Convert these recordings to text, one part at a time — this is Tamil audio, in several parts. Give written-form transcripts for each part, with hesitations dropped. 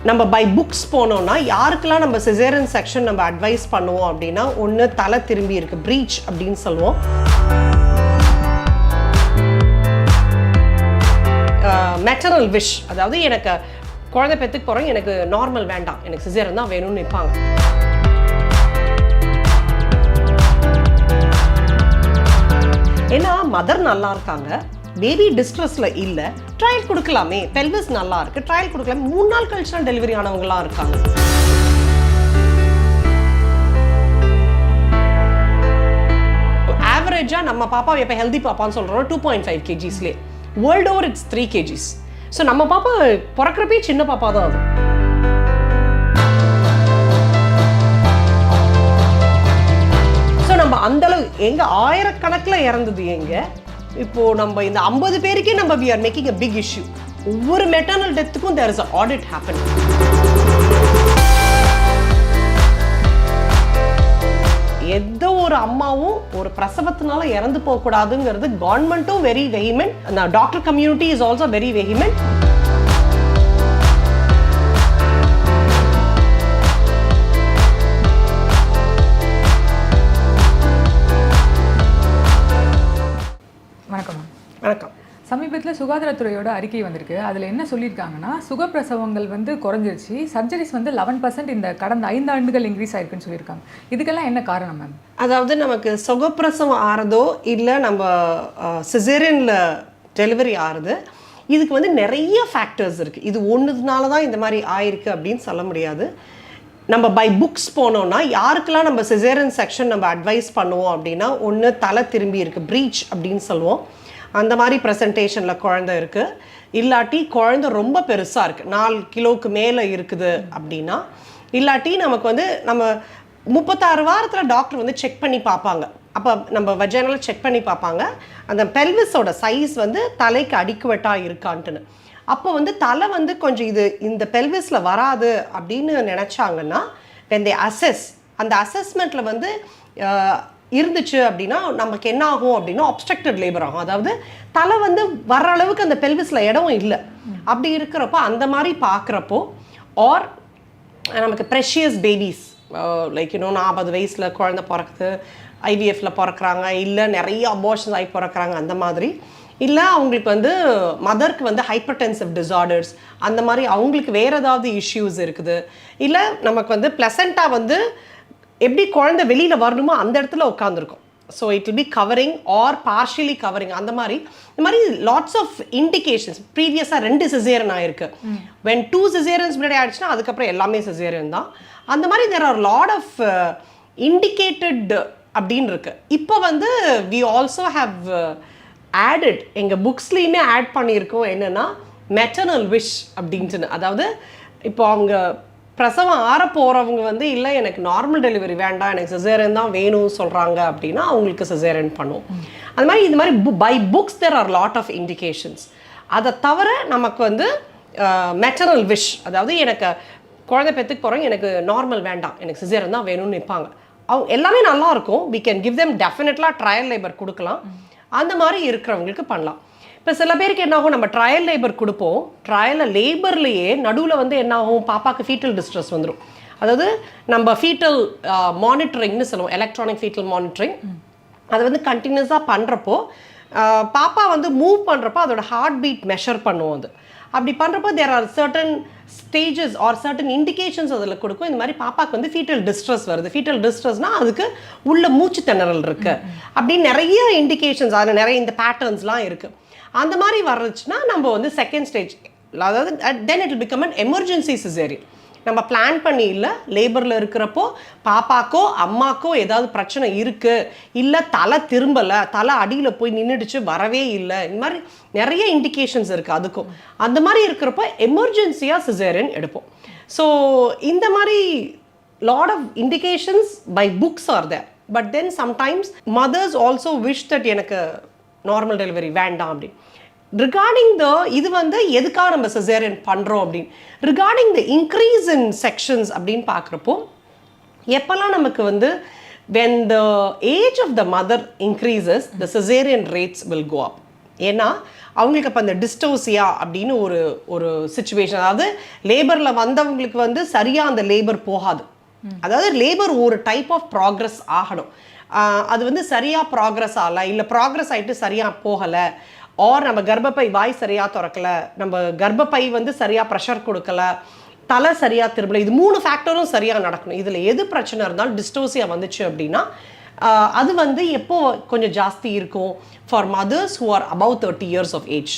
நம்ம பை புக்ஸ் போனோம்னா யாருக்கெல்லாம் நம்ம சிசேரியன் செக்ஷன் நம்ம அட்வைஸ் பண்ணுவோம் அப்படின்னா, ஒன்று தலை திரும்பி இருக்கு, ப்ரீச் அப்படின்னு சொல்லுவோம். மெட்டரல் விஷ், அதாவது எனக்கு குழந்தை பெற்றுக்கு போகிறோம், எனக்கு நார்மல் வேண்டாம், எனக்கு சிசேரியன் தான் வேணும்னு நிற்பாங்க. ஏன்னா மதர் நல்லா இருக்காங்க, பேபி டிஸ்ட்ரெஸ்ல இல்லை, ட்ரையல் கொடுக்கலாமே, பெல்விஸ் நல்லா இருக்கு, ட்ரையல் கொடுக்கலாமே, 3 நாள் கழிச்சு தான் டெலிவரி ஆனவங்களாம் இருக்காங்க. ஆவரேஜா நம்ம பாப்பா எப்போ ஹெல்தி பாப்பான்னு சொல்றோம் 2.5 kgsலே, world over it's 3 kgs. So நம்ம பாப்பா பிறக்கிறப்பே சின்ன பாப்பா தான் அது. ஸோ நம்ம அந்த அளவு எங்க ஆயிரக்கணக்கில் இறந்தது எங்க, இப்போ நம்ம இந்த 50 பேருக்கே நம்ம we are making a big issue. ஒவ்வொரு மெட்டர்னல் டெத்துக்கும் there is an audit happening. எந்த ஒரு அம்மாவும் ஒரு பிரசவத்தினால இறந்து போகக்கூடாதுங்கிறது கவர்மெண்ட்டும் very vehement, doctor community is also very vehement. வணக்கம். வணக்கம். சமீபத்தில் சுகாதாரத்துறையோட அறிக்கை வந்திருக்கு. அதில் என்ன சொல்லியிருக்காங்கன்னா, சுகப்பிரசவங்கள் சகுறைஞ்சிருச்சு, சர்ஜரிஸ் 11% இந்த கடந்த 5 ஆண்டுகள் இன்க்ரீஸ் ஆயிருக்குன்னு சொல்லியிருக்காங்க. இதுக்கெல்லாம் என்ன காரணம் மேம்? அதாவது நமக்கு சுகப்பிரசவம் ஆறதோ இல்லை நம்ம சிசேரியனில் டெலிவரி ஆறுது, இதுக்கு நிறைய ஃபேக்டர்ஸ் இருக்குது. இது ஒன்றுனால தான் இந்த மாதிரி ஆயிருக்கு அப்படின்னு சொல்ல முடியாது. நம்ம பை புக்ஸ் போனோம்னா யாருக்கெல்லாம் நம்ம சிசேரியன் செக்ஷன் நம்ம அட்வைஸ் பண்ணுவோம் அப்படின்னா, ஒன்று தலை திரும்பி இருக்குது, ப்ரீச் அப்படின்னு சொல்லுவோம், அந்த மாதிரி ப்ரெசன்டேஷனில் குழந்தை இருக்குது, இல்லாட்டி குழந்தை ரொம்ப பெருசாக இருக்குது, 4 கிலோவுக்கு மேலே இருக்குது அப்படின்னா, இல்லாட்டி நமக்கு நம்ம 36 வாரத்தில் டாக்டர் செக் பண்ணி பார்ப்பாங்க. அப்போ நம்ம வஜைனல் செக் பண்ணி பார்ப்பாங்க அந்த பெல்விஸோட சைஸ் தலைக்கு அடிக்குவட்டாக இருக்கான்ட்டுன்னு. அப்போ தலை கொஞ்சம் இந்த பெல்விஸில் வராது அப்படின்னு நினச்சாங்கன்னா, when they assess, அந்த அசஸ்மெண்ட்டில் இருந்துச்சு அப்படின்னா நமக்கு என்ன ஆகும் அப்படின்னா obstructed labor ஆகும். அதாவது தலை வர்ற அளவுக்கு அந்த பெல்விஸில் இடம் இல்லை. அப்படி இருக்கிறப்போ அந்த மாதிரி பார்க்குறப்போ, ஆர் நமக்கு ப்ரெஷியஸ் பேபிஸ் லைக் 40 வயசில் குழந்தை பிறக்குது, ஐவிஎஃப்ல பிறக்கிறாங்க, இல்லை நிறைய அபார்ஷன்ஸ் ஆகி பிறக்கிறாங்க, அந்த மாதிரி இல்லை அவங்களுக்கு மதருக்கு ஹைப்பர்டென்சிவ் டிஸார்டர்ஸ், அந்த மாதிரி அவங்களுக்கு வேறு ஏதாவது இஷ்யூஸ் இருக்குது, இல்லை நமக்கு பிளசண்டா எப்படி குழந்தை வெளியில் வரணுமோ அந்த இடத்துல உட்காந்துருக்கும். So it will be covering R partially covering, அந்த மாதிரி இந்த மாதிரி லாட்ஸ் ஆஃப் இண்டிகேஷன்ஸ். ப்ரீவியஸாக 2 சிசேரியன் ஆயிருக்கு, வென் 2 சிசேரியன்ஸ் முன்னாடி ஆயிடுச்சுன்னா அதுக்கப்புறம் எல்லாமே சிசேரியன் தான். அந்த மாதிரி there are lot of indicated அப்படின்னு இருக்கு. இப்போ வி ஆல்சோ ஹாவ் ஆடட், எங்கள் புக்ஸ்லேயுமே ஆட் பண்ணியிருக்கோம் என்னென்னா மெட்டர்னல் விஷ் அப்படின்ட்டுன்னு. அதாவது இப்போ அவங்க பிரசவம் ஆற போகிறவங்க இல்லை எனக்கு நார்மல் டெலிவரி வேண்டாம், எனக்கு சிசேரியன் தான் வேணும்னு சொல்கிறாங்க அப்படின்னா அவங்களுக்கு சிசேரியன் பண்ணுவோம். அது மாதிரி இது மாதிரி by books there are lot of indications. அதை தவிர நமக்கு மெட்டர்னல் விஷ், அதாவது எனக்கு குழந்தை பெற்றுக்கு போகிறோம், எனக்கு நார்மல் வேண்டாம், எனக்கு சிசேரியன் தான் வேணும்னு நிற்பாங்க. அவங்க எல்லாமே நல்லா இருக்கும், we can give them டெஃபினெட்லாக ட்ரையல் லேபர் கொடுக்கலாம், அந்த மாதிரி இருக்கிறவங்களுக்கு பண்ணலாம். இப்போ சில பேருக்கு என்ன ஆகும், நம்ம ட்ரையல் லேபர் கொடுப்போம், ட்ரையலில் லேபர்லேயே நடுவில் என்ன ஆகும், பாப்பாவுக்கு ஃபீட்டல் டிஸ்ட்ரெஸ் வந்துடும். அதாவது நம்ம ஃபீட்டல் மானிட்டரிங்னு சொல்லுவோம், எலக்ட்ரானிக் ஃபீட்டல் மானிட்டரிங். அது கண்டினியூஸாக பண்ணுறப்போ பாப்பா மூவ் பண்ணுறப்போ அதோட ஹார்ட் பீட் மெஷர் பண்ணுவோம். அது அப்படி பண்ணுறப்போ there are certain stages or certain indications அதில் கொடுக்கும். இந்த மாதிரி பாப்பாவுக்கு ஃபீட்டல் டிஸ்ட்ரெஸ் வருது, ஃபீட்டல் டிஸ்ட்ரெஸ்னால் அதுக்கு உள்ள மூச்சு திணறல் இருக்குது அப்படின்னு நிறைய இண்டிகேஷன்ஸ், அதில் நிறைய இந்த பேட்டர்ன்ஸ்லாம் இருக்குது. அந்த மாதிரி வர்றதுச்சுன்னா நம்ம செகண்ட் ஸ்டேஜ், அதாவது then it will become an emergency caesarean. நம்ம பிளான் பண்ணி இல்லை, லேபரில் இருக்கிறப்போ பாப்பாக்கோ அம்மாக்கோ ஏதாவது பிரச்சனை இருக்குது, இல்லை தலை திரும்பலை, தலை அடியில் போய் நின்றுடுச்சு, வரவே இல்லை, இந்த மாதிரி நிறைய இண்டிகேஷன்ஸ் இருக்குது அதுக்கும். அந்த மாதிரி இருக்கிறப்போ எமர்ஜென்சியாக சிசேரியன் எடுப்போம். ஸோ இந்த மாதிரி lot of indications by books are there. But then sometimes mothers also wish that எனக்கு நார்மல் டெலிவரி வேண்டாம் அப்படின்னு. ரிகார்டிங் த இது எதுக்காக நம்ம சிசேரியன் பண்ணுறோம் அப்படின்னு, regarding the increase in sections அப்படின்னு பார்க்குறப்போ, எப்போல்லாம் நமக்கு when the age of the mother increases, the cesarean rates will go up. ஏன்னா அவங்களுக்கு அப்போ அந்த டிஸ்டோசியா அப்படின்னு ஒரு ஒரு சுச்சுவேஷன், அதாவது லேபரில் வந்தவங்களுக்கு வந்து சரியாக அந்த லேபர் போகாது. அதாவது லேபர் ஒரு டைப் ஆஃப் ப்ராக்ரஸ் ஆகணும், அது வந்து சரியாக ப்ராக்ரஸ் ஆகலை, இல்லை ப்ராக்ரஸ் ஆகிட்டு சரியாக போகலை, ஆர் நம்ம கர்ப்பப்பை வாய் சரியாக திறக்கலை, நம்ம கர்ப்பப்பை வந்து சரியாக ப்ரெஷர் கொடுக்கல, தலை சரியாக திரும்பல, இது 3 ஃபேக்டரும் சரியாக நடக்கணும். இதில் எது பிரச்சனை இருந்தாலும் டிஸ்டோசியா வந்துச்சு அப்படின்னா அது வந்து எப்போ கொஞ்சம் ஜாஸ்தி இருக்கும்? For mothers who are above 30 years of age.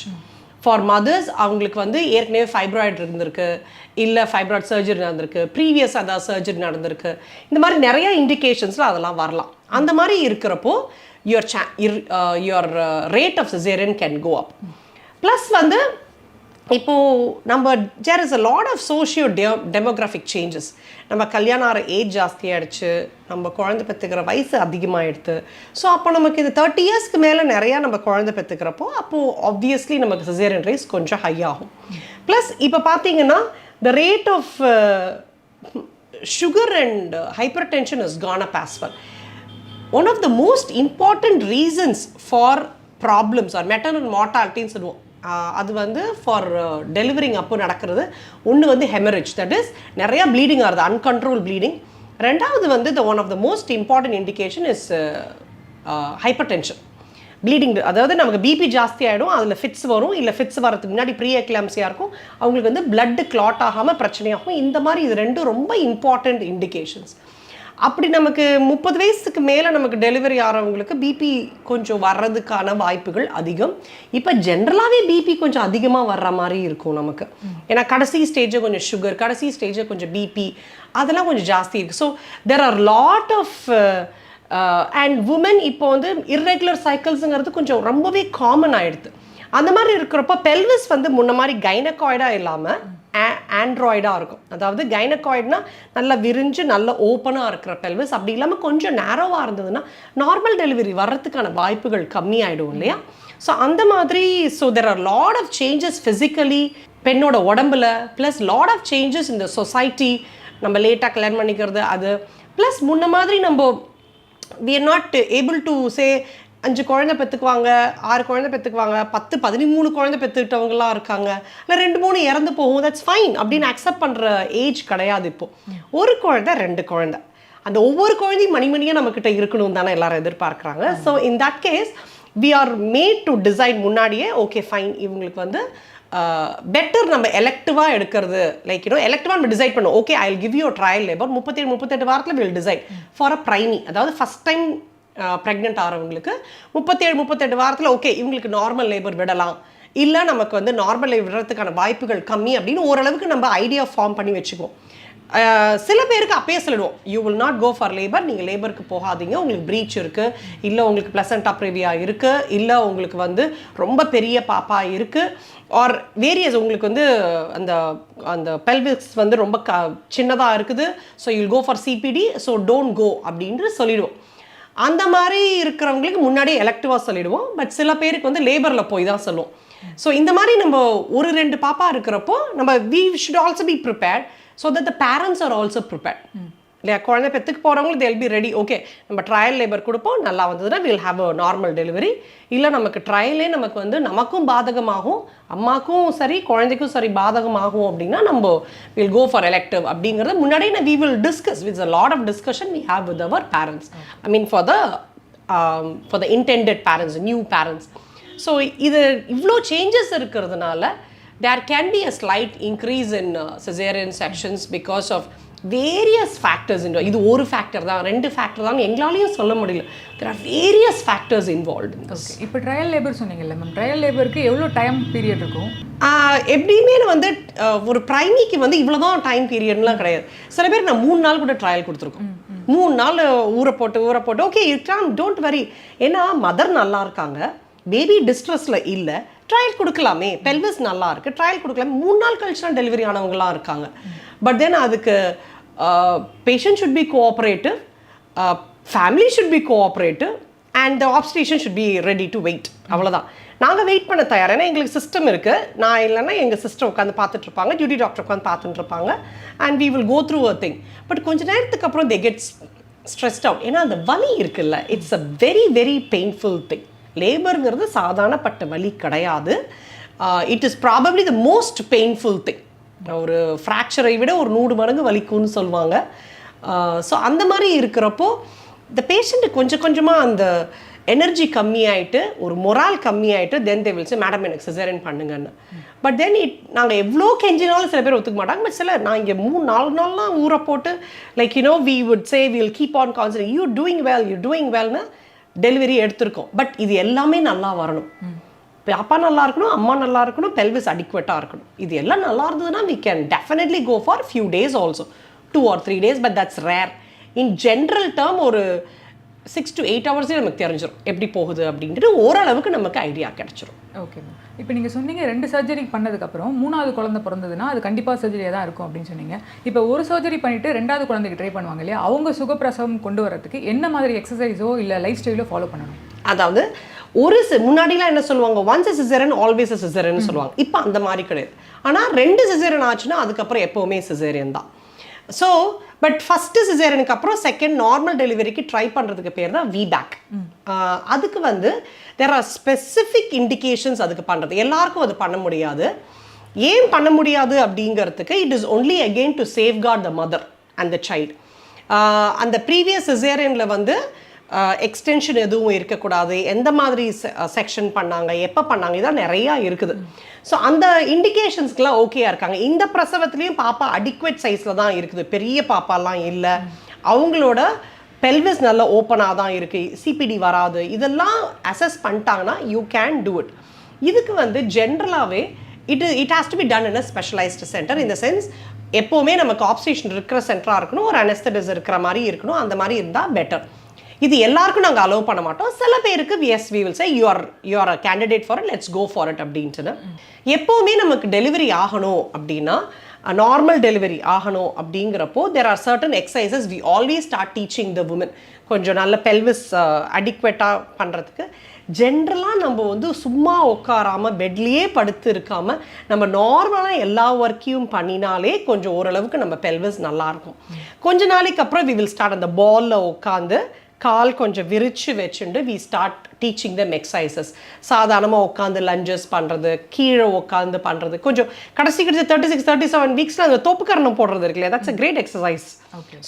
For mothers அவங்களுக்கு வந்து ஏற்கனவே ஃபைப்ராய்டு இருந்திருக்கு, இல்லை ஃபைப்ராய்டு சர்ஜரி நடந்திருக்கு, ப்ரீவியஸ் அதாவது சர்ஜரி நடந்திருக்கு, இந்த மாதிரி நிறைய இண்டிகேஷன்ஸில் அதெல்லாம் வரலாம். அந்த மாதிரி இருக்கிறப்போ your rate of cesarean can go up. Plus வந்து இப்போது நம்ம there is a lot of socio-demographic changes. நம்ம கல்யாணம் ஆகிற ஏஜ் ஜாஸ்தியாகிடுச்சு, நம்ம குழந்தை பெற்றுக்கிற வயசு அதிகமாகிடுது. ஸோ அப்போ நமக்கு இது 30 yearsக்கு மேலே நிறையா நம்ம குழந்தை பெற்றுக்கிறப்போ அப்போது ஆப்வியஸ்லி நமக்கு சிசேரியன் ரேஸ் கொஞ்சம் ஹை ஆகும். ப்ளஸ் இப்போ பார்த்தீங்கன்னா the rate of sugar and hypertension has gone up as well. One of the most important reasons for problems or maternal mortality சொல்லுவோம், அது வந்து ஃபார் டெலிவரிங் அப்போ நடக்கிறது. ஒன்று வந்து ஹெமரேஜ், தட் இஸ் நிறையா ப்ளீடிங் ஆகுது, அன்கண்ட்ரோல் ப்ளீடிங். ரெண்டாவது வந்து one of the most important indication is hypertension bleeding. அதாவது நமக்கு பிபி ஜாஸ்தி ஆகிடும், அதில் ஃபிட்ஸ் வரும், இல்லை ஃபிட்ஸ் வரதுக்கு முன்னாடி ப்ரீ எக்லாம்சியாக இருக்கும், அவங்களுக்கு வந்து பிளட்டு கிளாட் ஆகாமல் பிரச்சனையாகும். இந்த மாதிரி இது ரெண்டும் ரொம்ப இம்பார்ட்டண்ட் இண்டிகேஷன்ஸ். அப்படி நமக்கு 30 வயசுக்கு மேலே நமக்கு டெலிவரி ஆகிறவங்களுக்கு பிபி கொஞ்சம் வர்றதுக்கான வாய்ப்புகள் அதிகம். இப்போ ஜென்ரலாகவே பிபி கொஞ்சம் அதிகமாக வர்ற மாதிரி இருக்கும் நமக்கு, ஏன்னா கடைசி ஸ்டேஜை கொஞ்சம் சுகர், கடைசி ஸ்டேஜை கொஞ்சம் பிபி, அதெல்லாம் கொஞ்சம் ஜாஸ்தி இருக்குது. So there are lot of and women இப்போ வந்து இர்ரெகுலர் சைக்கிள்ஸுங்கிறது கொஞ்சம் ரொம்பவே காமன் ஆகிடுது. அந்த மாதிரி இருக்கிறப்போ பெல்விஸ் வந்து முன்ன மாதிரி கைனகாய்டாக இல்லாமல் ஆண்ட்ராய்டாக இருக்கும். அதாவது கைனகாய்டுனா நல்லா விரிஞ்சு நல்ல ஓப்பனாக இருக்கிற பெல்விஸ், அப்படி இல்லாமல் கொஞ்சம் நேரோவாக இருந்ததுன்னா நார்மல் டெலிவரி வர்றதுக்கான வாய்ப்புகள் கம்மியாயிடும் இல்லையா? ஸோ அந்த மாதிரி so there are lot of changes physically பெண்ணோட உடம்புல, ப்ளஸ் லாட் ஆஃப் சேஞ்சஸ் இந்த சொசைட்டி. நம்ம லேட்டாக கல்யாணம் பண்ணிக்கிறது அது, ப்ளஸ் முன்ன மாதிரி நம்ம we are not able to say 5 குழந்தை பெற்றுக்குவாங்க, 6 குழந்தை பெற்றுக்குவாங்க, 10 13 குழந்தை பெற்றுக்கிட்டவங்களாம் இருக்காங்க, இல்லை 2-3 இறந்து போகும், தட்ஸ் ஃபைன் அப்படின்னு அக்செப்ட் பண்ணுற ஏஜ் கிடையாது. இப்போது ஒரு குழந்தை 2 குழந்தை, அந்த ஒவ்வொரு குழந்தையும் மணிமணியாக நம்மக்கிட்ட இருக்கணும் தானே எல்லாரும் எதிர்பார்க்குறாங்க. So in that case we are made to decide முன்னாடியே, ஓகே ஃபைன் இவங்களுக்கு வந்து பெட்டர் நம்ம எலெக்டிவாக எடுக்கிறது, லைக் எலெக்டிவாக நம்ம டிசைட் பண்ணுவோம். Okay I will give you trial labour 37-38 வாரத்தில் வில் டிசைட் ஃபார் அ ப்ரைமி, அதாவது ஃபஸ்ட் டைம் ப்ரெக்னென்ட் ஆகிறவங்களுக்கு 37-38 வாரத்தில் ஓகே இவங்களுக்கு நார்மல் லேபர் விடலாம், இல்லை நமக்கு வந்து நார்மல் லேபர் விடுறதுக்கான வாய்ப்புகள் கம்மி அப்படின்னு ஓரளவுக்கு நம்ம ஐடியா ஃபார்ம் பண்ணி வச்சுக்குவோம். சில பேருக்கு அப்பயே சொல்லிடுவோம், you will not go for labour, நீங்கள் லேபருக்கு போகாதீங்க, உங்களுக்கு ப்ரீச் இருக்குது, இல்லை உங்களுக்கு பிளசண்டா ப்ரிவியா இருக்குது, இல்லை உங்களுக்கு வந்து ரொம்ப பெரிய பாப்பா இருக்குது, ஆர் வேரியஸ் உங்களுக்கு வந்து அந்த அந்த பெல்விக்ஸ் வந்து ரொம்ப சின்னதாக இருக்குது, so you'll go for CPD, so don't go அப்படின்ட்டு சொல்லிடுவோம். அந்த மாதிரி இருக்கிறவங்களுக்கு முன்னாடியே எலெக்டிவாக சொல்லிடுவோம். பட் சில பேருக்கு வந்து லேபரில் போய் தான் சொல்லுவோம். ஸோ இந்த மாதிரி நம்ம 1-2 பாப்பா இருக்கிறப்போ நம்ம we should also be prepared so that the parents are also prepared. இல்லையா, குழந்தை பெற்றுக்கு போகிறவங்களுக்கு they'll be ready. ஓகே நம்ம ட்ரையல் லேபர் கொடுப்போம், நல்லா வந்ததுன்னா we'll have a normal delivery. இல்லை நமக்கு ட்ரையலே நமக்கு வந்து நமக்கும் பாதகமாகும், அம்மாக்கும் சரி குழந்தைக்கும் சரி பாதகமாகும் அப்படின்னா நம்ம we'll go for elective அப்படிங்கிறது முன்னாடியே we will discuss with a lot of discussion we have with our parents. I mean for the intended parents, new parents. So இது இவ்வளோ சேஞ்சஸ் இருக்கிறதுனால there can be a slight increase in cesarean sections because of various factors. இது ஒரு ஃபேக்டர் தான், 2 ஃபேக்டர் தான் எங்களாலையும் சொல்ல முடியல. there are various factors involved in this. இப்போ ட்ரையல் லேபர் சொன்னீங்கல்ல மேம், ட்ரையல் லேபருக்கு எவ்வளோ டைம் பீரியட் இருக்கும்? எப்படியுமே வந்து ஒரு ப்ரைமிக்கு வந்து இவ்வளோதான் டைம் பீரியட்லாம் கிடையாது. சில பேர் நான் 3 நாள் கூட ட்ரையல் கொடுத்துருக்கோம். 3 நாள் ஊற போட்டு okay you can don't worry, ஏன்னா மதர் நல்லா இருக்காங்க, பேபி டிஸ்ட்ரெஸில் இல்லை, ட்ரையல் கொடுக்கலாமே, பெல்விஸ் நல்லா இருக்குது, ட்ரையல் கொடுக்கலாமே. 3 நாள் கழிச்சுலாம் டெலிவரி ஆனவங்களாம் இருக்காங்க. பட் தென் அதுக்கு patient should be cooperative, family should be cooperative, and the obstetrician should be ready to wait. அவ்வளோதான். நாங்கள் வெயிட் பண்ண தயார், ஏன்னா எங்களுக்கு சிஸ்டம் இருக்குது. நான் இல்லைன்னா எங்கள் சிஸ்டர் உட்காந்து பார்த்துட்ருப்பாங்க, டியூட்டி டாக்டர் உட்காந்து பார்த்துட்டுருப்பாங்க, and we will go through a thing. But கொஞ்ச நேரத்துக்கு அப்புறம் தே கெட் ஸ்ட்ரெஸ்ட் அவுட், ஏன்னா அந்த வலி இருக்குல்ல, it's a very very painful thing. லேபருங்கிறது சாதாரணப்பட்ட வலி கிடையாது. It is probably the most painful thing. ஒரு ஃப்ராக்சரை விட ஒரு 100 மடங்கு வலிக்கும்னு சொல்லுவாங்க. ஸோ அந்த மாதிரி இருக்கிறப்போ இந்த பேஷண்ட்டு கொஞ்சம் கொஞ்சமாக அந்த எனர்ஜி கம்மியாயிட்டு ஒரு மொரால் கம்மியாயிட்டு then they will say madam எனக்கு சிசேரியன் பண்ணுங்கன்னு. பட் தென் நாங்கள் எவ்வளோ கெஞ்சினாலும் சில பேர் ஒத்துக்க மாட்டாங்க. பட் சில நான் இங்கே 3-4 நாள்லாம் ஊற போட்டு like we would say will keep on concentrate you doing வெல்னு டெலிவரி எடுத்திருக்கோம். பட் இது எல்லாமே நல்லா வரணும். அப்பா நல்லா இருக்கணும், அம்மா நல்லா இருக்கணும், பெல்விஸ் அடிக்வேட்டாக இருக்கணும். இது எல்லாம் நல்லா இருந்ததுன்னா we can definitely go for few days also, 2 or 3 days, but that's rare. In general term ஒரு 6 to 8 hours நமக்கு தெரிஞ்சிடும் எப்படி போகுது அப்படின்ட்டு ஓரளவுக்கு நமக்கு ஐடியா கிடைச்சிரும். Okay ma'am. இப்போ நீங்கள் சொன்னீங்க 2 சர்ஜரி பண்ணதுக்கப்புறம் 3வது குழந்தை பிறந்ததுன்னா அது கண்டிப்பாக சர்ஜரியாக தான் இருக்கும் அப்படின்னு சொன்னீங்க. இப்போ ஒரு சர்ஜரி பண்ணிவிட்டு 2வது குழந்தைக்கு ட்ரை பண்ணுவாங்க இல்லையா, அவங்க சுகப்பிரசவம் கொண்டு வரதுக்கு என்ன மாதிரி எக்ஸசைஸோ இல்லை லைஃப் ஸ்டைலோ ஃபாலோ பண்ணணும்? அதாவது முன்னாடிலாம் என்ன சொல்லுவாங்க, once a cesarean always a cesarean சொல்லுவாங்க. இப்போ அந்த மாதிரி கிடையாது. ஆனால் 2 cesarean ஆச்சுன்னா அதுக்கப்புறம் எப்போவுமே cesarean தான். ஸோ பட் ஃபஸ்ட்டு சிசேரியனுக்கு அப்புறம் செகண்ட் நார்மல் டெலிவரிக்கு ட்ரை பண்ணுறதுக்கு பேர் தான் விபேக். அதுக்கு வந்து தேர் ஆர் ஸ்பெசிஃபிக் இண்டிகேஷன்ஸ் அதுக்கு பண்ணுறது. எல்லாருக்கும் அது பண்ண முடியாது. ஏன் பண்ண முடியாது அப்படிங்கிறதுக்கு it is only again to safeguard the mother and the child. அந்த ப்ரீவியஸ் சிசேரியனில் வந்து எக்ஸ்டென்ஷன் எதுவும் இருக்கக்கூடாது, எந்த மாதிரி செக்ஷன் பண்ணாங்க, எப்போ பண்ணாங்க, இதான் நிறையா இருக்குது. ஸோ அந்த இண்டிகேஷன்ஸ்க்கெலாம் ஓகேயா இருக்காங்க. இந்த பிரசவத்துலேயும் பாப்பா அடிக்வேட் சைஸில் தான் இருக்குது, பெரிய பாப்பாலாம் இல்லை, அவங்களோட பெல்விஸ் நல்லா ஓப்பனாக தான் இருக்குது, சிபிடி வராது, இதெல்லாம் அசஸ் பண்ணிட்டாங்கன்னா யூ கேன் டூ இட். இதுக்கு வந்து ஜென்ரலாகவே it has to be done in a specialised centre. இந்த சென்ஸ் எப்போவுமே நமக்கு ஆப்ரேஷன் இருக்கிற சென்டராக இருக்கணும், ஒரு அனஸ்தடிஸ் இருக்கிற மாதிரி இருக்கணும். அந்த மாதிரி இருந்தால் பெட்டர். இது எல்லாருக்கும் நாங்கள் அலோவ் பண்ண மாட்டோம். சில பேருக்கு yes we will say you are a candidate for it, let's go for it அப்படின்ட்டு. எப்போவுமே நமக்கு டெலிவரி ஆகணும் அப்படின்னா, நார்மல் டெலிவரி ஆகணும் அப்படிங்கிறப்போ there are certain exercises we always start teaching the women. கொஞ்சம் நல்ல பெல்விஸ் அடிக்வேட்டாக பண்ணுறதுக்கு ஜென்ரலாக நம்ம வந்து சும்மா உட்காராமல் பெட்லேயே படுத்து இருக்காமல் நம்ம நார்மலாக எல்லா ஒர்க்கையும் பண்ணினாலே கொஞ்சம் ஓரளவுக்கு நம்ம பெல்விஸ் நல்லாயிருக்கும். கொஞ்ச நாளைக்கு அப்புறம் வி வில் ஸ்டார்ட் அந்த பாலில் உட்காந்து கால் கொஞ்சம் விரிச்சு வச்சுட்டு we start teaching them exercises. சாதாரணமாக உட்காந்து லஞ்சஸ் பண்ணுறது, கீழே உட்காந்து பண்ணுறது, கொஞ்சம் கடைசி 36-37 வீக்ஸில் அந்த தோப்புக்கரணம் போடுறது இருக்கு இல்லையா, that's a great exercise.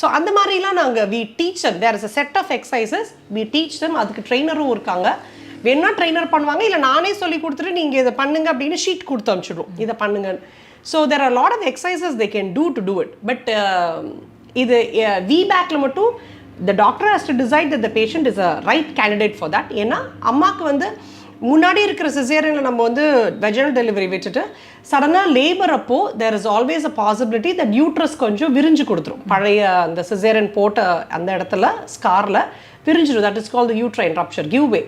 So அந்த மாதிரிலாம் நாங்கள் we teach them. There is a set of exercises we teach them. அதுக்கு ட்ரெயினரும் இருக்காங்க, வேணா ட்ரெயினர் பண்ணுவாங்க, இல்லை நானே சொல்லி கொடுத்துட்டு நீங்கள் இதை பண்ணுங்க அப்படின்னு ஷீட் கொடுத்து அனுப்பிச்சிடுவோம், இதை பண்ணுங்க. So there are lot of exercises they can do to it. But இது விபேக்கில் மட்டும் the doctor has to decide that the patient is a right candidate for that. ஏன்னா அம்மாவுக்கு வந்து முன்னாடி இருக்கிற சிசேரியனில் நம்ம வந்து வெஜினல் டெலிவரி விட்டுட்டு சடனாக லேபர் அப்போ there is always a possibility that uterus கொஞ்சம் விரிஞ்சு கொடுத்துரும். பழைய அந்த சிசேரியன் போட்ட அந்த இடத்துல ஸ்காரில் விரிஞ்சிடும். That is call the uterine rupture, give way.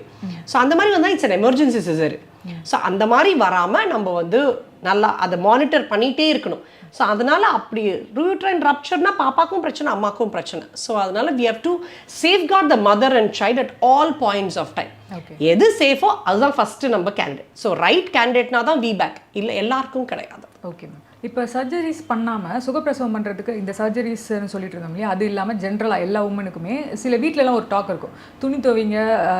So அந்த மாதிரி வந்தால் it's an emergency caesarean. So அந்த மாதிரி வராமல் நம்ம வந்து நல்லா அதை மானிட்டர் பண்ணிகிட்டே இருக்கணும். ஸோ அதனால் அப்படி யூட்ரைன் ரப்ச்சர்னா பாப்பாக்கும் பிரச்சனை, அம்மாக்கும் பிரச்சனை. ஸோ அதனால் we have to safeguard the mother and child at all points of time. எது சேஃபோ அதுதான் ஃபஸ்ட்டு நம்ம கேண்டிடேட். ஸோ ரைட் கேண்டிடேட்னா தான் விபேக், இல்லை எல்லாருக்கும் கிடையாது. Okay ma'am. இப்போ சர்ஜரிஸ் பண்ணாமல் சுகப்பிரசவம் பண்ணுறதுக்கு இந்த சர்ஜரிஸ்ன்னு சொல்லிட்டு இருந்தோம் இல்லையா, அது இல்லாமல் ஜென்ரலாக எல்லா உமனுக்குமே சில வீட்டிலலாம் ஒரு டாக் இருக்கும், துணி துவைங்க,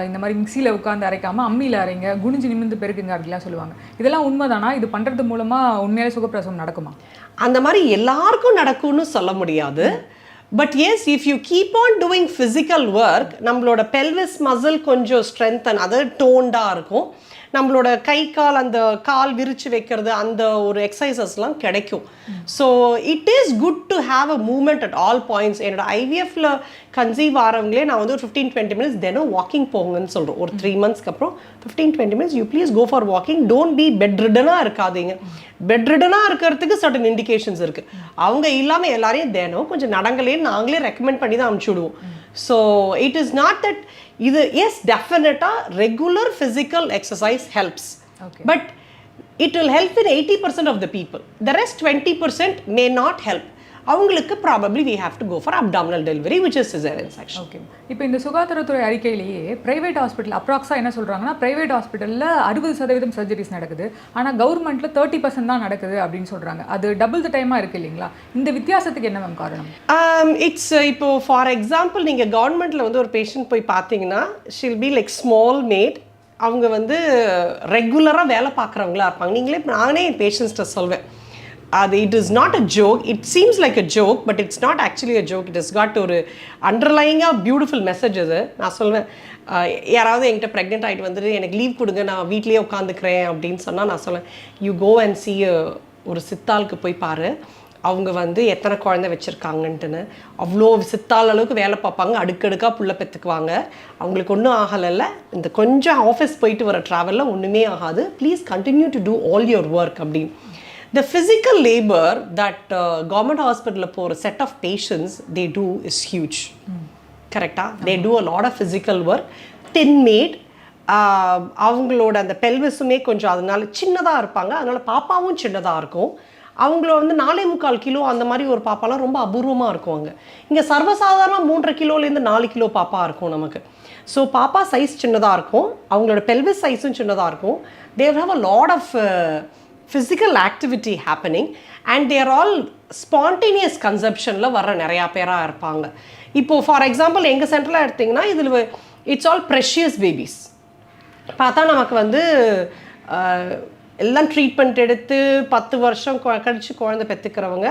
இந்த மாதிரி மிக்சியில் உட்காந்து அரைக்காமல் அம்மியில் அரைங்க, குனிஞ்சு நிமிந்து பெருக்குங்க அப்படிலாம் சொல்லுவாங்க. இதெல்லாம் உண்மைதானா? இது பண்ணுறது மூலமாக உண்மையிலே சுகப்பிரசவம் நடக்குமா? அந்த மாதிரி எல்லாருக்கும் நடக்கும்னு சொல்ல முடியாது. But yes, if you keep on doing physical work, நம்மளோட பெல்விஸ் மசில் கொஞ்சம் ஸ்ட்ரென்தன், அது டோன்டாக இருக்கும். நம்மளோட கை கால் அந்த கால் விரிச்சு வைக்கிறது அந்த ஒரு எக்ஸசைசஸ்லாம் கிடைக்கும். So it is good to have a moment at all points. என்னோட ஐவிஎஃப்ல கன்சீவ் ஆகிறவங்களே நான் வந்து ஒரு 15-20 மினிட்ஸ் தினம் வாக்கிங் போங்கன்னு சொல்கிறோம். ஒரு 3 மந்த்ஸ்க்கு அப்புறம் 15-20 minutes you please go for walking. Don't be bed ரிடனாக இருக்காதீங்க. பெட் ரிடனாக இருக்கிறதுக்கு சர்டன் இண்டிகேஷன்ஸ் இருக்குது. அவங்க இல்லாமல் எல்லாரையும் தினம் கொஞ்சம் நடங்களேன்னு நாங்களே ரெக்கமெண்ட் பண்ணி தான் அனுப்பிச்சி விடுவோம். So it is not that இது எஸ் டெஃபினட்டாக regular physical exercise helps. But it will help in 80% of the people. The rest 20% may not help. அவங்களுக்கு probably we have to go for abdominal delivery which is cesarean section. Okay. இப்போ இந்த சுகாதாரத்துறை அறிக்கையிலேயே பிரைவேட் ஹாஸ்பிட்டல் அப்ராக்ஸாக என்ன சொல்கிறாங்கன்னா, பிரைவேட் ஹாஸ்பிட்டலில் 60% சர்ஜரிஸ் நடக்குது, ஆனால் கவர்மெண்ட்டில் 30% தான் நடக்குது அப்படின்னு சொல்கிறாங்க. அது டபுள் த டைமாக இருக்குது இல்லைங்களா? இந்த வித்தியாசத்துக்கு என்ன மேம் காரணம்? இட்ஸ் இப்போ ஃபார் எக்ஸாம்பிள் நீங்கள் கவர்மெண்ட்டில் வந்து ஒரு பேஷண்ட் போய் பார்த்தீங்கன்னா she'll be like small made அவங்க வந்து ரெகுலராக வேலை பார்க்குறவங்களா இருப்பாங்க. நானே என் பேஷண்ட்ஸ்கிட்ட சொல்வேன், அது it is not a joke. It seems like a joke, but it's not actually a joke. It is God ஒரு அண்டர்லைங்காக பியூட்டிஃபுல் மெசேஜ் அது. நான் சொல்வேன், யாராவது என்கிட்ட ப்ரெக்னென்ட் ஆகிட்டு வந்துட்டு எனக்கு லீவ் கொடுங்க, நான் வீட்லேயே உட்காந்துக்கிறேன் அப்படின்னு சொன்னால் நான் சொல்லுவேன், யூ கோ அண்ட் சி ஒரு சித்தாளுக்கு போய் பாரு, அவங்க வந்து எத்தனை குழந்தை வச்சுருக்காங்கன்ட்டுன்னு. அவ்வளோ சித்தாள் அளவுக்கு வேலை பார்ப்பாங்க, அடுக்கடுக்காக புள்ள பெற்றுக்குவாங்க. அவங்களுக்கு ஒன்றும் ஆகலைல்ல, இந்த கொஞ்சம் ஆஃபீஸ் போயிட்டு வர ட்ராவலில் ஒன்றுமே ஆகாது. Please continue to do all your work அப்படின்னு. The physical labor that government hospital for a set of patients they do is huge. Correct? They do a lot of physical work. Thin made. அவங்களோட அந்த பெல்விஸுமே கொஞ்சம் அதனால சின்னதாக இருப்பாங்க, அதனால பாப்பாவும் சின்னதாக இருக்கும். அவங்கள வந்து 4.25 கிலோ அந்த மாதிரி ஒரு பாப்பாலாம் ரொம்ப அபூர்வமாக இருக்கும். அங்கே இங்கே சர்வசாதாரண 3.5 கிலோலேருந்து 4 கிலோ பாப்பா இருக்கும் நமக்கு. ஸோ பாப்பா சைஸ் சின்னதாக இருக்கும், அவங்களோட பெல்விஸ் சைஸும் சின்னதாக இருக்கும். they have a lot of physical activity happening and they are all spontaneous consumptionல வர நிறையா பேராக இருப்பாங்க. இப்போது ஃபார் எக்ஸாம்பிள் எங்கள் சென்டரில் எடுத்திங்கன்னா இதில் இட்ஸ் ஆல் ப்ரெஷியஸ் பேபிஸ். பார்த்தா நமக்கு வந்து எல்லாம் ட்ரீட்மெண்ட் எடுத்து 10 வருஷம் கழித்து குழந்தை பெற்றுக்கிறவங்க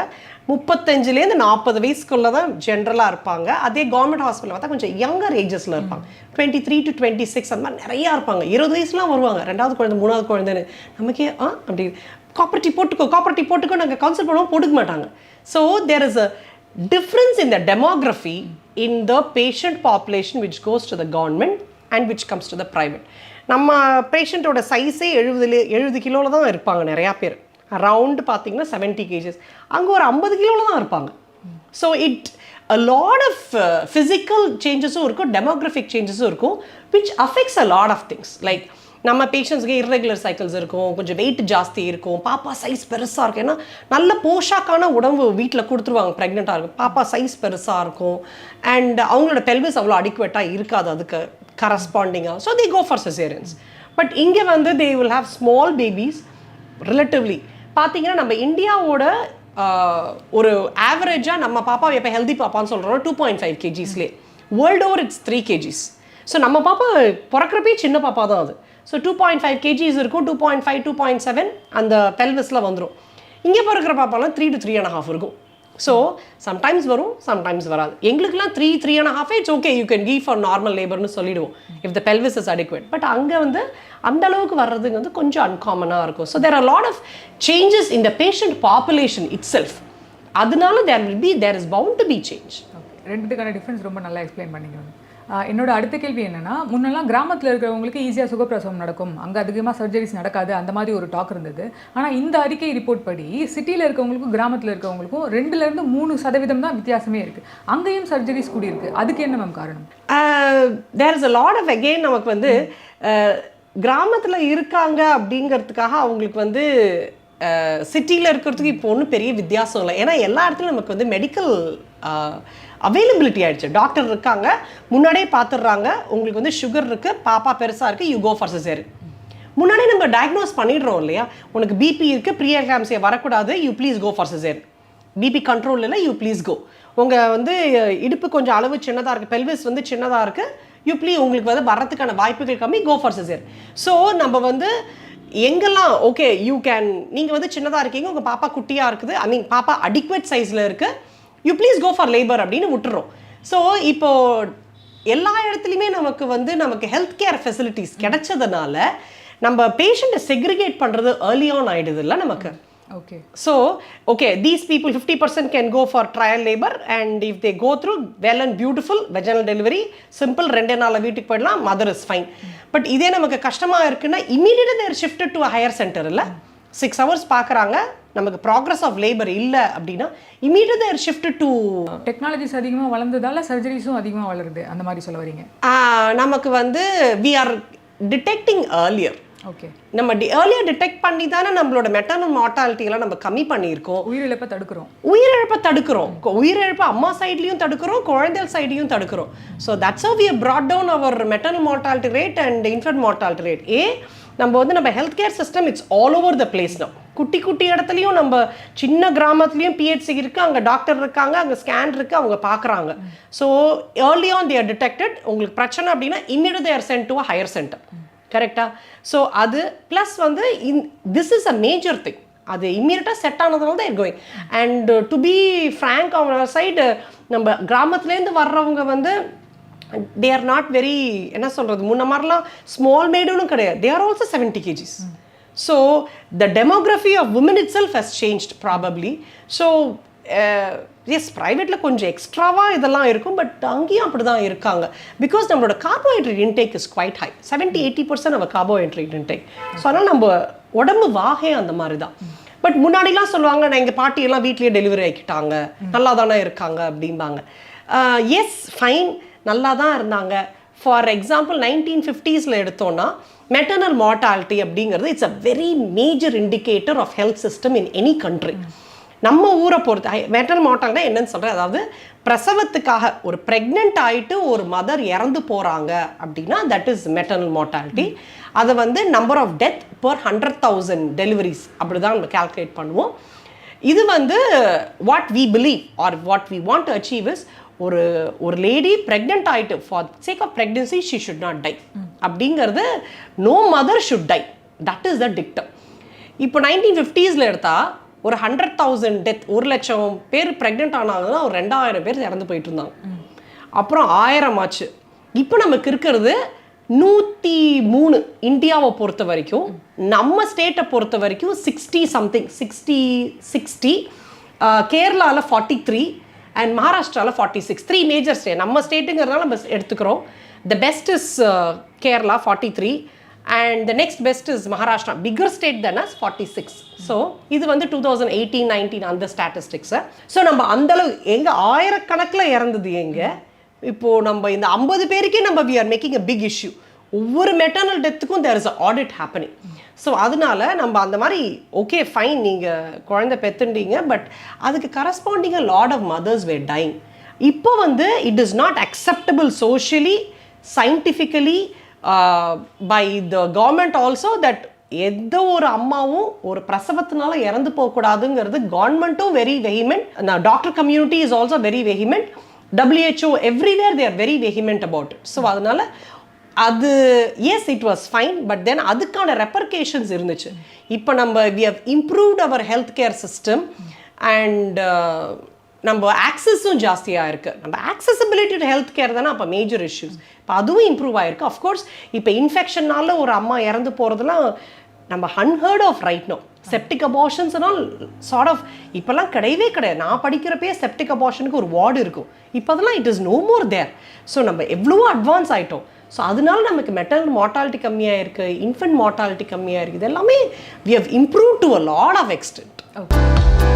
35லேருந்து 40 வயசுக்குள்ளே தான் ஜென்ரலாக இருப்பாங்க. அதே கவர்மெண்ட் ஹாஸ்பிட்டலில் பார்த்தா கொஞ்சம் யங்கர் ஏஜஸில் இருப்பாங்க, 23 to 26 அந்த மாதிரி நிறையா இருப்பாங்க. 20 வயசுலாம் வருவாங்க, 2வது குழந்தை 3வது குழந்தைன்னு. நமக்கே அப்படி காப்பரேட்டிவ் போட்டுக்கோ நாங்கள் கவுன்சில் பண்ணுவோம், போட்டுக்க மாட்டாங்க. So there is a difference in the demography in the patient population which goes to the government and which comes to the private. நம்ம பேஷண்ட்டோட சைஸே 70 கிலோவில் தான் இருப்பாங்க நிறையா பேர். அரவுண்டு பார்த்தீங்கன்னா 70 kgs. அங்கே ஒரு 50 கிலோவில் தான் இருப்பாங்க. So a lot of physical changesஸும் இருக்கும், demographic changesஸும் இருக்கும், which affects a lot of things. Like நம்ம பேஷண்ட்ஸ்க்கு இர்ரெகுலர் சைக்கிள்ஸ் இருக்கும், கொஞ்சம் வெயிட் ஜாஸ்தி இருக்கும், பாப்பா சைஸ் பெருசாக இருக்கும். ஏன்னா நல்ல போஷாக்கான உடம்பு வீட்டில் கொடுத்துருவாங்க ப்ரெக்னெண்ட்டாக இருக்கும், பாப்பா சைஸ் பெருசாக இருக்கும். அண்ட் அவங்களோட பெல்விஸ் அவ்வளோ அடிக்குவேட்டாக இருக்காது அதுக்கு கரஸ்பாண்டிங்காக. So they go for cesareans. But இங்கே வந்து they will have small babies relatively. பார்த்தீங்கன்னா நம்ம இந்தியாவோட ஒரு ஆவரேஜாக நம்ம பாப்பா எப்போ ஹெல்தி பாப்பான்னு சொல்கிறோம் 2.5 kgsலே. World over it's 3 kgs. So நம்ம பாப்பா பிறக்கிறப்பே சின்ன பாப்பா தான் அது. ஸோ 2.5 kgs இருக்கும், 2.5 2.7 அந்த பெல்விஸில் வந்துடும். இங்கே பிறக்கிற பாப்பாலாம் 3 to 3.5 இருக்கும். ஸோ சம்டைம்ஸ் வரும், சம்டைம்ஸ் வராது. எங்களுக்குலாம் 3.5 it's okay, you can give for normal லேபர்னு சொல்லிடுவோம் if the pelvis is adequate. But அங்கே வந்து அந்த அளவுக்கு வர்றதுங்க வந்து கொஞ்சம் அன்காமனாக இருக்கும். So there are lot of changes in the patient population itself. அதனால there is bound to be change. ரெண்டுத்துக்கான டிஃப்ரென்ஸ் ரொம்ப நல்லா எக்ஸ்பிளைன் பண்ணிங்க. என்னோட அடுத்த கேள்வி என்னன்னா, முன்னெல்லாம் கிராமத்தில் இருக்கிறவங்களுக்கு ஈஸியாக சுகப்பிரசவம் நடக்கும், அங்கே அதிகமாக சர்ஜரிஸ் நடக்காது, அந்த மாதிரி ஒரு டாக் இருந்தது. ஆனால் இந்த அறிக்கை ரிப்போர்ட் படி சிட்டியில் இருக்கவங்களுக்கும் கிராமத்தில் இருக்கவங்களுக்கும் 2-3% தான் வித்தியாசமே இருக்குது. அங்கேயும் சர்ஜரிஸ் கூடியிருக்கு. அதுக்கு என்ன மேம் காரணம்? There is a lot of again நமக்கு வந்து கிராமத்தில் இருக்காங்க அப்படிங்கிறதுக்காக அவங்களுக்கு வந்து சிட்டியில் இருக்கிறதுக்கு இப்போ ஒன்றும் பெரிய வித்தியாசம் இல்லை. ஏன்னா எல்லா இடத்துலையும் நமக்கு வந்து மெடிக்கல் அவைலபிலிட்டி ஆகிடுச்சு. டாக்டர் இருக்காங்க, முன்னாடியே பார்த்துடுறாங்க, உங்களுக்கு வந்து சுகர் இருக்குது, பாப்பா பெருசாக இருக்குது, யூ கோ ஃபார் cesarean. முன்னாடியே நம்ம டயக்னோஸ் பண்ணிடுறோம் இல்லையா, உனக்கு பிபி இருக்குது, ப்ரீ எக்லாம்சியா வரக்கூடாது, you please go for cesarean. BP control இல்லை, யூ ப்ளீஸ் கோ. உங்கள் வந்து இடுப்பு கொஞ்சம் அளவு சின்னதாக இருக்குது, பெல்விஸ் வந்து சின்னதாக இருக்குது, யூ ப்ளீஸ் உங்களுக்கு வந்து வரத்துக்கான வாய்ப்புகள் கம்மி, கோ ஃபார் cesarean. ஸோ நம்ம வந்து எங்கெல்லாம் ஓகே யூ கேன், நீங்கள் வந்து சின்னதாக இருக்கீங்க, உங்கள் பாப்பா குட்டியாக இருக்குது, ஐ மீன் பாப்பா அடிக்வேட் சைஸில் இருக்குது, you please go for labour அப்படின்னு விட்டுறோம். ஸோ இப்போது எல்லா இடத்துலையுமே நமக்கு ஹெல்த் கேர் ஃபெசிலிட்டிஸ் கிடைச்சதுனால நம்ம பேஷண்ட்டை செக்ரிகேட் பண்ணுறது ஏர்லி ஆன் ஆகிடுது இல்லை நமக்கு. Okay. So okay these people 50% can go for trial labour and if they go through well and beautiful vaginal delivery simple 2 நாள் வீட்டுக்கு போயிடலாம், மதர் இஸ் ஃபைன். பட் இதே நமக்கு கஷ்டமாக இருக்குன்னா இமீடியட்டாக தேர் ஷிஃப்டட் டு ஹையர் சென்டர். இல்லை 6 hours பார்க்குறாங்க, நமக்கு ப்ராக்ரஸ் ஆஃப் லேபர் இல்லை அப்படின்னா இமீடியட்டாக தேர் ஷிஃப்டட் டு. டெக்னாலஜிஸ் அதிகமாக வளர்ந்ததால சர்ஜரிஸும் அதிகமாக வளருது, அந்த மாதிரி சொல்ல வரீங்க? நமக்கு வந்து we are detecting earlier. Okay. நம்ம ஏர்லியர் டிடெக்ட் பண்ணி தானே நம்மளோட மெட்டர்னல் மார்ட்டாலிட்டியெல்லாம் நம்ம கம்மி பண்ணியிருக்கோம். உயிரிழப்பை தடுக்கிறோம். உயிரிழப்பை அம்மா சைட்லையும் தடுக்கிறோம், குழந்தைகள் சைட்லையும் தடுக்கிறோம். So that's how we have brought down our maternal mortality rate and infant mortality rate. நம்ம health care system it's all over the place. குட்டி குட்டி இடத்துலையும் நம்ம சின்ன கிராமத்துலேயும் பிஹெச்சி இருக்குது, அங்கே டாக்டர் இருக்காங்க, அங்கே ஸ்கேன் இருக்குது, அவங்க பார்க்குறாங்க. So early on they are detected. உங்களுக்கு பிரச்சனை அப்படின்னா immediate they are sent to a higher centre. கரெக்டாக? ஸோ அது ப்ளஸ் வந்து this is a major thing. அது இம்மீடியட்டாக செட் ஆனதுனால தான் going. And to be frank on our side, நம்ம கிராமத்துலேருந்து வர்றவங்க வந்து தே ஆர் நாட் வெரி, என்ன சொல்கிறது, முன்ன மாதிரிலாம் ஸ்மால் மேடுன்னு கிடையாது. They are also 70 kgs. So the demography of women itself has changed probably. So yes, ப்ரைவேட்டில் கொஞ்சம் எக்ஸ்ட்ராவாக இதெல்லாம் இருக்கும், பட் அங்கேயும் அப்படி தான் இருக்காங்க. பிகாஸ் நம்மளோட carbohydrate intake is quite high. 70-80% நம்ம கார்போஹைட்ரேட் இன்டேக். ஸோ அதனால் நம்ம உடம்பு வாகே அந்த மாதிரி தான். பட் முன்னாடிலாம் சொல்லுவாங்க, நான் எங்கள் பாட்டியெல்லாம் வீட்லேயே டெலிவரி ஆக்கிட்டாங்க, நல்லா தானே இருக்காங்க அப்படிம்பாங்க. எஸ், ஃபைன், நல்லா தான் இருந்தாங்க. ஃபார் எக்ஸாம்பிள் 1950s எடுத்தோன்னா மெட்டர்னல் மார்டாலிட்டி அப்படிங்கிறது it's a very major indicator of health system in any country. நம்ம ஊரை பொறுத்து மெட்டர்னல் மார்டாலிட்டி என்னன்னு சொல்கிறேன், அதாவது பிரசவத்துக்காக ஒரு ப்ரெக்னென்ட் ஆகிட்டு ஒரு மதர் இறந்து போகிறாங்க அப்படின்னா தட் இஸ் மெட்டர்னல் மார்டாலிட்டி. அதை வந்து number of death per 100,000 deliveries அப்படி தான் நம்ம கால்குலேட் பண்ணுவோம். இது வந்து what we believe are what we want to achieve is, ஒரு லேடி ப்ரெக்னென்ட் ஆகிட்டு for sake of pregnancy she should not die அப்படிங்கிறது, no mother should die, that is the dictum. இப்போ 1950s எடுத்தால் ஒரு 100,000 டெத், 1,00,000 பேர் ப்ரெக்னென்ட் ஆனாங்கன்னா ஒரு 2,000 பேர் இறந்து போயிட்டு இருந்தாங்க. அப்புறம் 1000 ஆச்சு. இப்போ நமக்கு இருக்கிறது 103 இந்தியாவை பொறுத்த வரைக்கும். நம்ம ஸ்டேட்டை பொறுத்த வரைக்கும் 60 சம்திங், 60 கேரளாவில் 43 அண்ட் மகாராஷ்டிராவில் 46. 3 மேஜர் ஸ்டேட். நம்ம ஸ்டேட்டுங்கிறதுனால நம்ம எடுத்துக்கிறோம். The best is Kerala 43 and the next best is Maharashtra, bigger state than us, 46. So இது வந்து 2018-19 அந்த ஸ்டாட்டிஸ்டிக்ஸ். ஸோ நம்ம அந்தளவு எங்கே ஆயிரக்கணக்கில் இறந்தது எங்கே, இப்போது நம்ம இந்த 50 பேருக்கே நம்ம we are making a big issue. ஒவ்வொரு மெட்டர்னல் டெத்துக்கும் there is a audit happening. So அதனால நம்ம அந்த மாதிரி ஓகே ஃபைன், நீங்கள் குழந்தை பெற்றுண்டீங்க, பட் அதுக்கு கரஸ்பாண்டிங்காக lot of mothers were dying. இப்போ வந்து it is not acceptable socially, scientifically, by the government also, that எந்த ஒரு அம்மாவும் ஒரு பிரசவத்தினால இறந்து போகக்கூடாதுங்கிறது கவர்மெண்ட்டும் very vehement, doctor community is also very vehement, WHO everywhere they are very vehement about it. So அதனால அது as it was fine, but then அதுக்கான ரெப்பர்கேஷன்ஸ் இருந்துச்சு. இப்போ நம்ம we have improved our health care system and நம்ம ஆக்சஸும் ஜாஸ்தியாக இருக்குது. நம்ம ஆக்சசபிலிட்டி டு ஹெல்த் கேர் தானே அப்போ மேஜர் இஷ்யூஸ். இப்போ அதுவும் இம்ப்ரூவ் ஆகிருக்கு. அஃப்கோர்ஸ் இப்போ இன்ஃபெக்ஷன்னால ஒரு அம்மா இறந்து போகிறதுலாம் நம்ம unheard of right no. Septic அபார்ஷன்ஸ்னால் சார்ட் ஆஃப் இப்போல்லாம் கிடையவே கிடையாது. நான் படிக்கிறப்பே செப்டிக் அபார்ஷனுக்கு ஒரு வார்டு இருக்கும். இப்போ அதெல்லாம் it is no more there. So நம்ம எவ்வளவோ அட்வான்ஸ் ஆகிட்டோம். ஸோ அதனால நமக்கு மெட்டர்னல் மார்டாலிட்டி கம்மியாக இருக்குது, இன்ஃபென்ட் மார்டாலிட்டி கம்மியாக இருக்குது. இது எல்லாமே we have improve to a lot of extent. Okay.